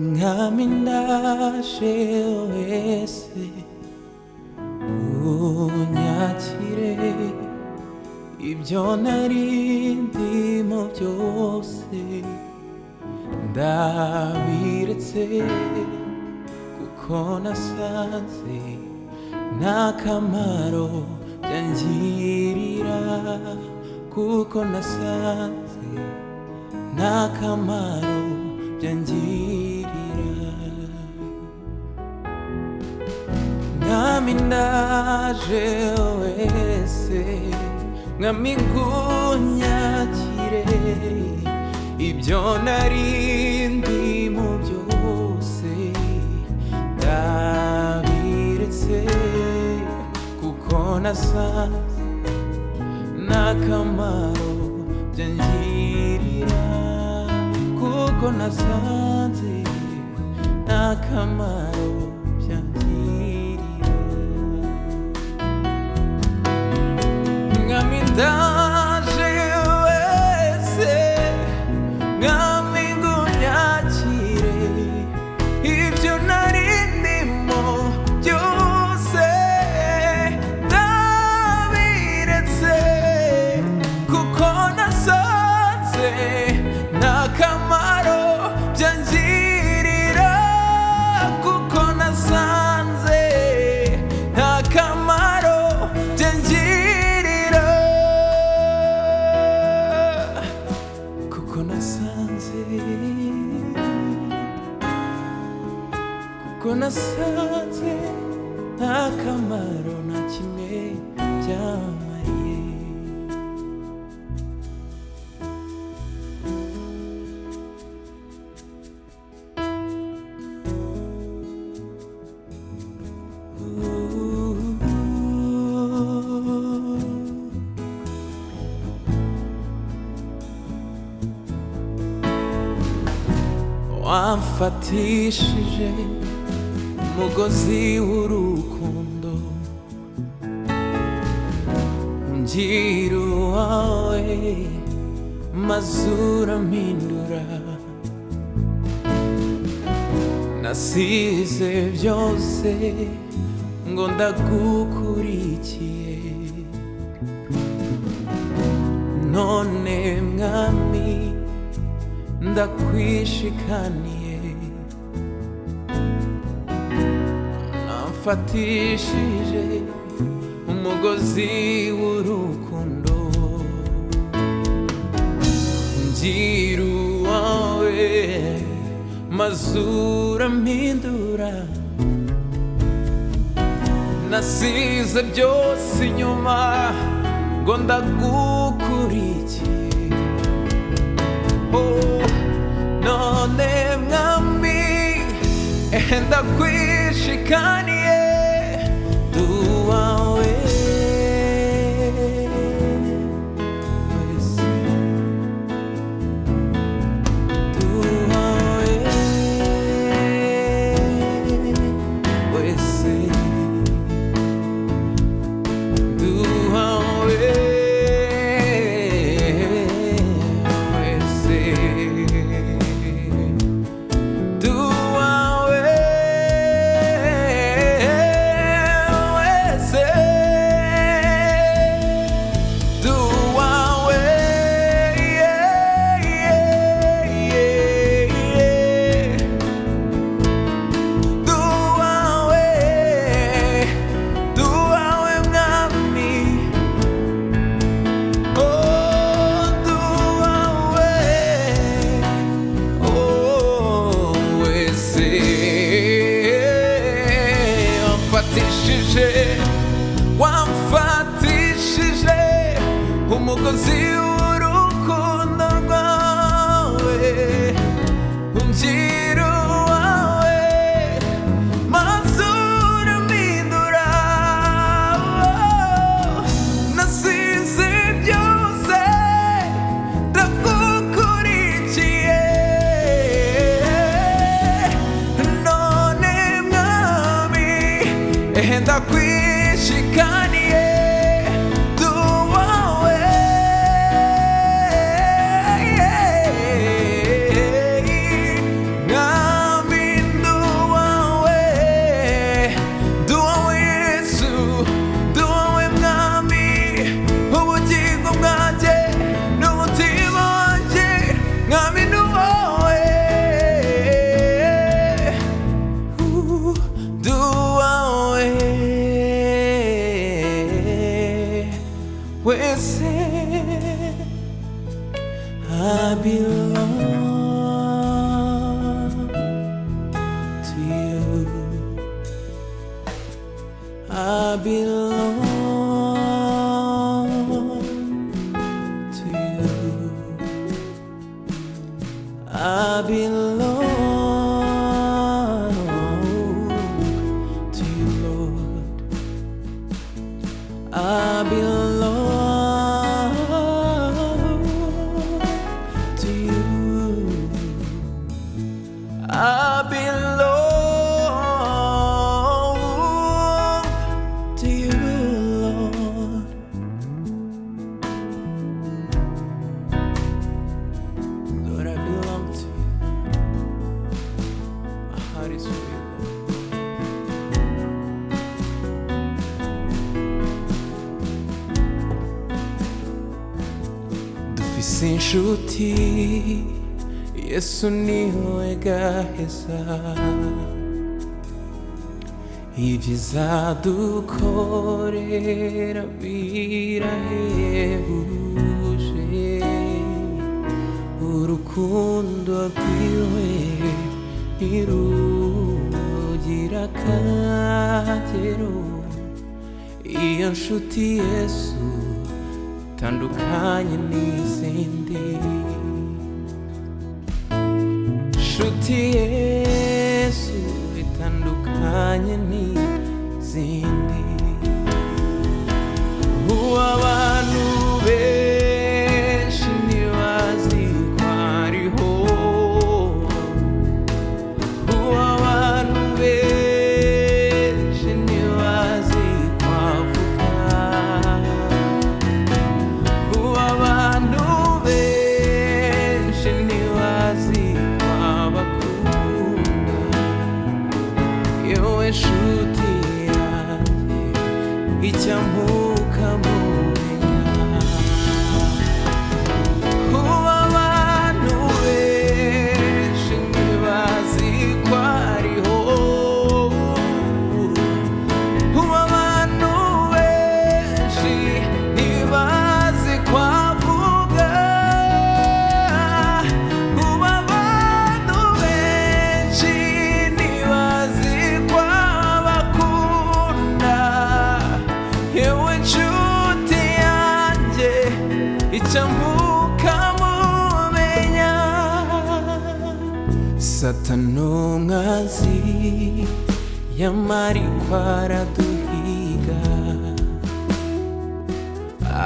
nkamindaje wese unyakire ibyo narindimo byose ndabiretse kuko nasanze nta kamaro byangirira kuko nasanze nta kamaro byangirira mwami ndaje wese mwami ngunyakire ibyo narindimo byose ndabiretse kuko nasanze nta kamaro byangirira kuko nasanze nta kamaro byangirira mwami ndaje wese mwami ngunyakire ibyo narindimo byose ndabiretse kuko nasanze nta kamaro byangirira kuko nasanze nta kamaro byangirira kuko nasanze nta kamaro na kimwe byamariye wamfatishije umugozi w'urukundo ngira uwawe maze urampindura nasize byose ngo ndagukurikiye none mwami ndakwishikaniye namfatishije umugozi w'urukundo ngira uwawe maze urampindura nasize byose inyuma ngo ndagukurikiye none mwami ndakwishikaniye duwawe wamfatishije umugozi w'urukundo rwawe ungira uwawe maze urampindura nasize byose ndagukurikiye none mwami ndakwishikaniye duwawe mwami belong to you. I belong to you, Lord. I belong to you. I belong to you, Lord. Lord, I belong to you. My heart is for you, Lord. Dufise inshuti, Yesu niwe gaheza. Ibyiza dukorera birahebuje, urukundo rwiwe ntirugira akagero. Iyo nshuti Yesu itandukanye n'izindi. Nshuti Yesu itandukanye n'izindi. Abantu benshi ntibazi ko ariho. Abantu benshi ntibazi ko avuga. Abantu benshi ntibazi ko abakunda. Yewe nshuti yanjye, icyamuka mumenya. Abantu benshi ntibazi ko ariho. Abantu benshi ntibazi ko avuga. Abantu benshi ntibazi ko abakunda. Yewe nshuti yanjye, icyamuka mumenya. Satani umwanzi yamariko araduhiga,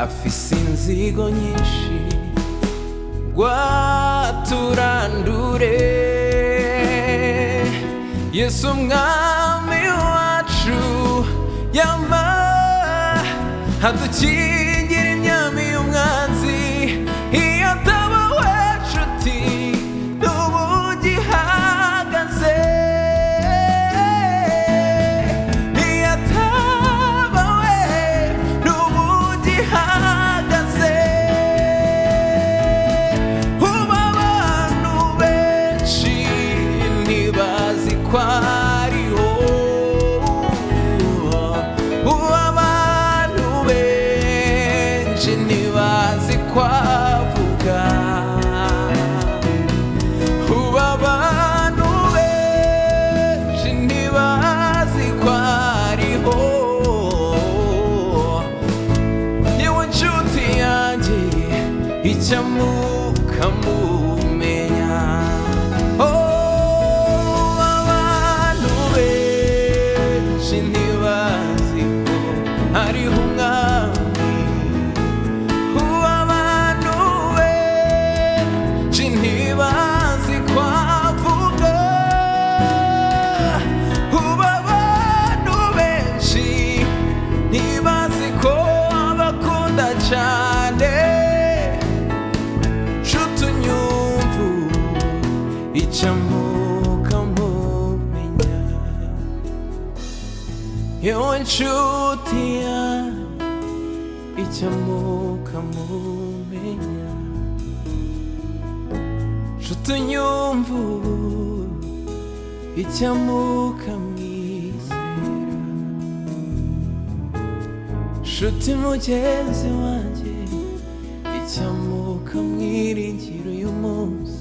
afise inzigo nyinshi rwaturandure. Yesu umwami wacu yama adukingira imyami y'umwanzi. Iyo ataba we nshuti n'ubu ugihagaze. Iyo ataba we n'ubu ugihagaze. Abantu benshi ntibazi ko ariho. Abantu benshi ntibazi ko avuga. Abantu benshi ntibazi ko ariho. Yewe nshuti yanjye, icyamuka mumenya. Abantu benshi ntibazi ko hariho umwami. Abantu benshi ntibazi ko avuga. Abantu benshi ntibazi ko abakunda cyane. Nshuti unyumva, icyamuka mumenya. Yewe nshuti yanjye, icyamuka mumenya. Nshuti unyumva, icyamuka mwizera. Nshuti mugenzi wanjye, icyamuka mwiringira uyu munsi.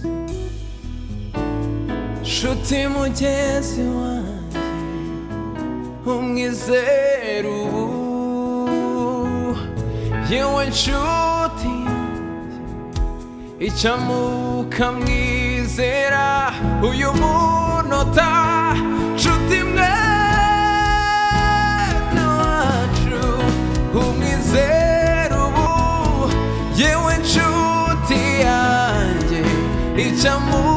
Nshuti mugenzi wanjye, umwizera ubu yewe nshuti icamuka mwizera uyu munota nshuti mwene wacu umwizera ubu yewe nshuti yanjye icamuka